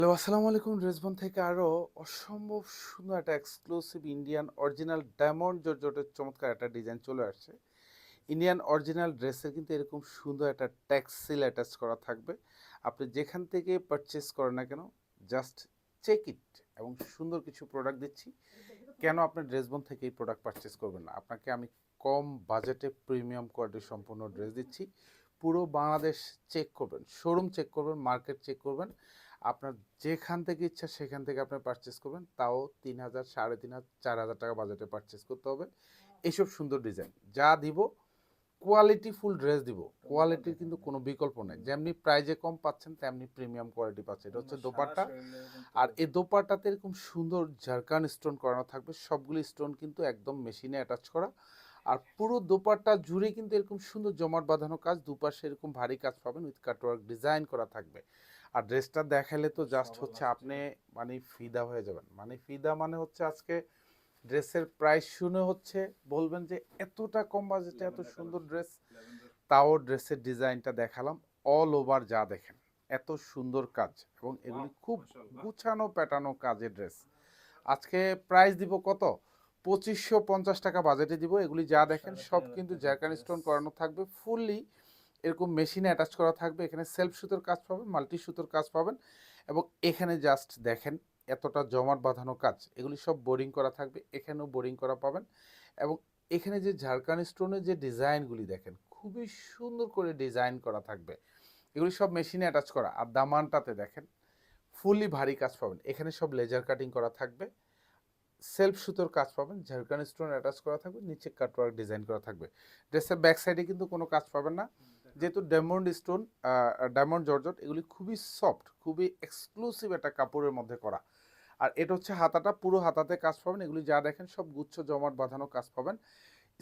Hello, আসসালামু আলাইকুম। ড্রেসবন থেকে আরও অসম্ভব সুন্দর একটা এক্সক্লুসিভ ইন্ডিয়ান অরিজিনাল ডায়মন্ড জর্জেটের চমৎকার একটা ডিজাইন চলে আসছে। ইন্ডিয়ান অরিজিনাল ড্রেসের কিন্তু এরকম সুন্দর একটা ট্যাক্সিল অ্যাটাচ করা থাকবে। আপনি যেখান থেকে পারচেস করেন না কেন, জাস্ট চেক ইট। এবং সুন্দর কিছু প্রোডাক্ট দিচ্ছি। কেন আপনি ড্রেসবন থেকে এই প্রোডাক্ট পারচেস করবেন না? আপনাকে আমি কম বাজেটে প্রিমিয়াম কোয়ালিটি সম্পূর্ণ ড্রেস দিচ্ছি। পুরো বাংলাদেশ চেক করবেন, শোরুম চেক করবেন, মার্কেট চেক করবেন। আপনার যেখান থেকে ইচ্ছা সেখান থেকে আপনি পারচেস করবেন, তাও ৩,০০০, ৩,৫০০, ৪,০০০ টাকা বাজেটে পারচেস করতে হবে। এইসব সুন্দর ডিজাইন যা দিব, কোয়ালিটি ফুল ড্রেস দিব। কোয়ালিটির কিন্তু কোনো বিকল্প নেই। যেমনি প্রাইজে কম পাচ্ছেন তেমনি প্রিমিয়াম কোয়ালিটি পাচ্ছেন। এটা হচ্ছে দোপাট্টা। আর এই দোপাট্টাতে এরকম সুন্দর ঝাড়খান স্টোন করানো থাকবে। সবগুলি স্টোন কিন্তু একদম মেশিনে অ্যাটাচ করা। আর পুরো দোপাট্টা জুড়ে কিন্তু এরকম সুন্দর জমাট বাঁধানো কাজ, দুপাশে এরকম ভারী কাজ পাবেন, উইথ কাটওয়ার্ক ডিজাইন করা থাকবে। আর ড্রেসটা দেখালে তো জাস্ট হচ্ছে আপনি মানে ফিদা হয়ে যাবেন। মানে ফিদা মানে হচ্ছে আজকে ড্রেসের প্রাইস শুনে হচ্ছে বলবেন যে এতটা কম বাজেটে এত সুন্দর ড্রেস। তাও ড্রেসের ডিজাইনটা দেখালাম, অল ওভার যা দেখেন এত সুন্দর কাজ, এবং এগুলি খুব গুছানো প্যাটানো কাজের ড্রেস। আজকে প্রাইস দিব কত? ২৫৫০ টাকা বাজেটে দিব। এগুলি যা দেখেন সব কিন্তু জ্যাকান স্টোন করানো থাকবে, ফুললি এরকম মেশিনে অ্যাটাচ করা থাকবে। এখানে সেলফ সুতোর কাজ পাবেন, মাল্টি সুতোর কাজ পাবেন, এবং এখানে জাস্ট দেখেন এতটা জমাট বাঁধানো কাজ। এগুলি সব বোরিং করা থাকবে, এখানেও বোরিং করা পাবেন। এবং এখানে যে ঝাড়খান স্টোনের যে ডিজাইনগুলি দেখেন, খুবই সুন্দর করে ডিজাইন করা থাকবে। এগুলি সব মেশিনে অ্যাটাচ করা। আর দামানটাতে দেখেন ফুললি ভারী কাজ পাবেন। এখানে সব লেজার কাটিং করা থাকবে, সেলফ সুতোর কাজ পাবেন, ঝাড়খান স্টোন অ্যাটাচ করা থাকবে, নিচে কাটওয়ার্ক ডিজাইন করা থাকবে। ড্রেসের ব্যাক সাইডে কিন্তু কোনো কাজ পাবেন না, যেহেতু ডায়মন্ড স্টোন, ডায়মন্ড জর্জট, এগুলি খুবই সফট, খুবই এক্সক্লুসিভ একটা কাপড়ের মধ্যে করা। আর এটা হচ্ছে হাতাটা, পুরো হাতাতে কাজ পাবেন। এগুলি যা দেখেন সব গুচ্ছ জমাট বাঁধানো কাজ পাবেন।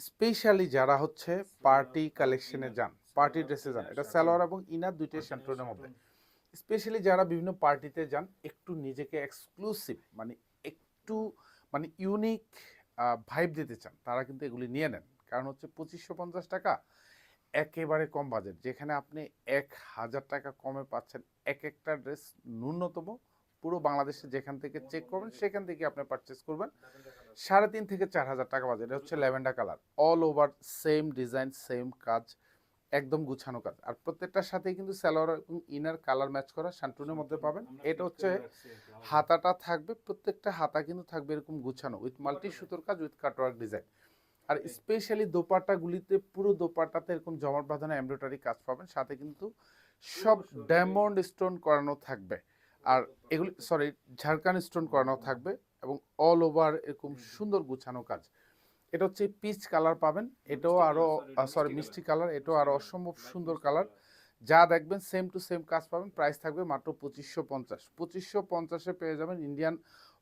স্পেশালি যারা হচ্ছে পার্টি কালেকশনে যান, পার্টি ড্রেসে যান, এটা সালোয়ার এবং ইনার দুইটাই শ্যান্টনের মধ্যে। স্পেশালি যারা বিভিন্ন পার্টিতে যান, একটু নিজেকে এক্সক্লুসিভ মানে একটু মানে ইউনিক ভাইব দিতে চান, তারা কিন্তু এগুলি নিয়ে নেন। কারণ হচ্ছে ২৫৫০ টাকা একেবারে কম বাজেট, যেখানে আপনি ১,০০০ টাকা কমে পাচ্ছেন এক একটা ড্রেস। ন্যূনতম পুরো বাংলাদেশে যেখান থেকে চেক করবেন সেখান থেকে আপনি পারচেস করবেন ৩,৫০০ থেকে ৪,০০০ টাকা বাজেট। এটা হচ্ছে lavender colour, all over same design, same কাজ, একদম গুছানো কাজ। আর প্রত্যেকটার সাথেই কিন্তু সালোয়ার এবং ইনার কালার ম্যাচ করা শান্টুনের মধ্যে পাবেন। এটা হচ্ছে হাতাটা থাকবে, প্রত্যেকটা হাতা কিন্তু থাকবে এরকম গুছানো, উইথ মাল্টি সুতোর কাজ, উইথ কাটওয়ার্ক ডিজাইন। আর স্পেশালি দোপাট্টাগুলিতে পুরো দোপাট্টাতে এরকম জমাট বাঁধানো এমব্রয়ডারি কাজ পাবেন, সাথে কিন্তু সব ডায়মন্ড স্টোন করানো থাকবে। আর এগুলি সরি ঝাড়খান স্টোন করানো থাকবে, এবং অল ওভার এরকম সুন্দর গুছানো কাজ। এটা হচ্ছে পিচ কালার পাবেন, এটাও আরও সরি মিষ্টি কালার, এটাও আরও অসম্ভব সুন্দর কালার। যা দেখবেন সেম টু সেম কাজ পাবেন। প্রাইস থাকবে মাত্র ২৫৫০। ২৫৫০-এ পেয়ে যাবেন ইন্ডিয়ান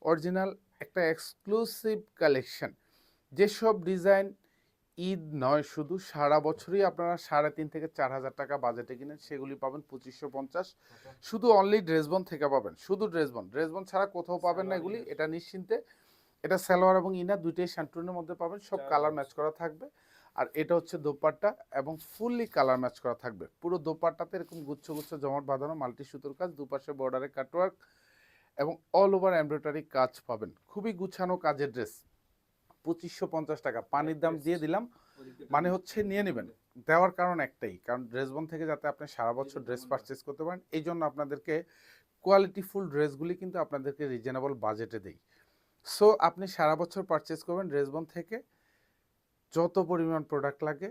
অরিজিনাল একটা এক্সক্লুসিভ কালেকশন। যেসব ডিজাইন ঈদ নয় শুধু, সারা বছরই আপনারা ৩,৫০০ থেকে ৪,০০০ টাকা বাজেটে কিনেন, সেগুলি পাবেন ২৫৫০। শুধু অনলি ড্রেসবন থেকে পাবেন, শুধু ড্রেসবন, ড্রেসবন ছাড়া কোথাও পাবেন না এগুলি, এটা নিশ্চিন্তে। এটা সালোয়ার এবং ইনার দুইটাই শ্যান্টুনের মধ্যে পাবেন, সব কালার ম্যাচ করা থাকবে। আর এটা হচ্ছে দোপাট্টা, এবং ফুললি কালার ম্যাচ করা থাকবে। পুরো দোপাট্টাতে এরকম গুচ্ছ গুচ্ছ জমাট বাঁধানো মাল্টি সুতোর কাজ, দুপাশে বর্ডারে কাটওয়ার্ক, এবং অল ওভার এমব্রয়ডারি কাজ পাবেন। খুবই গুছানো কাজের ড্রেস। ২৫৫০ টাকা পানির দাম দিয়ে দিলাম, মানে হচ্ছে নিয়ে নেবেন। দেওয়ার কারণ একটাই, কারণ ড্রেসবন থেকে যাতে আপনি সারা বছর ড্রেস পারচেস করতে পারেন, এই জন্য আপনাদেরকে কোয়ালিটিফুল ড্রেসগুলি কিন্তু আপনাদেরকে রিজনেবল বাজেটে দেই। সো আপনি সারা বছর পারচেস করবেন ড্রেসবন থেকে, যত পরিমাণ প্রোডাক্ট লাগে,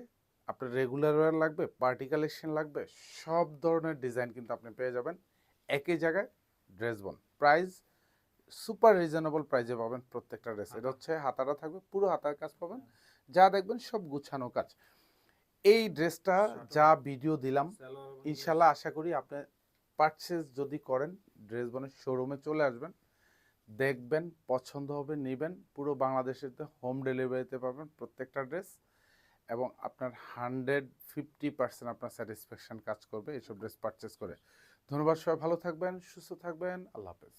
আপনার রেগুলার ওয়্যার লাগবে, পার্টি কালেকশন লাগবে, সব ধরনের ডিজাইন কিন্তু আপনি পেয়ে যাবেন একই জায়গায়। ড্রেসবন প্রাইস সুপার রিজনেবল প্রাইসে পাবেন প্রত্যেকটা ড্রেস। এটা হচ্ছে হাতাটা থাকবে, পুরো হাতার কাজ পাবেন, যা দেখবেন সব গুছানো কাজ। এই ড্রেসটা যা ভিডিও দিলাম, ইনশাল্লাহ আশা করি আপনি পারচেস যদি করেন, ড্রেসবনের শোরুমে চলে আসবেন, দেখবেন, পছন্দ হবে, নেবেন। পুরো বাংলাদেশেতে হোম ডেলিভারিতে পাবেন প্রত্যেকটা ড্রেস, এবং আপনার 150% আপনার স্যাটিসফ্যাকশন কাজ করবে এইসব ড্রেস পারচেস করে। ধন্যবাদ, সবাই ভালো থাকবেন, সুস্থ থাকবেন, আল্লাহ হাফেজ।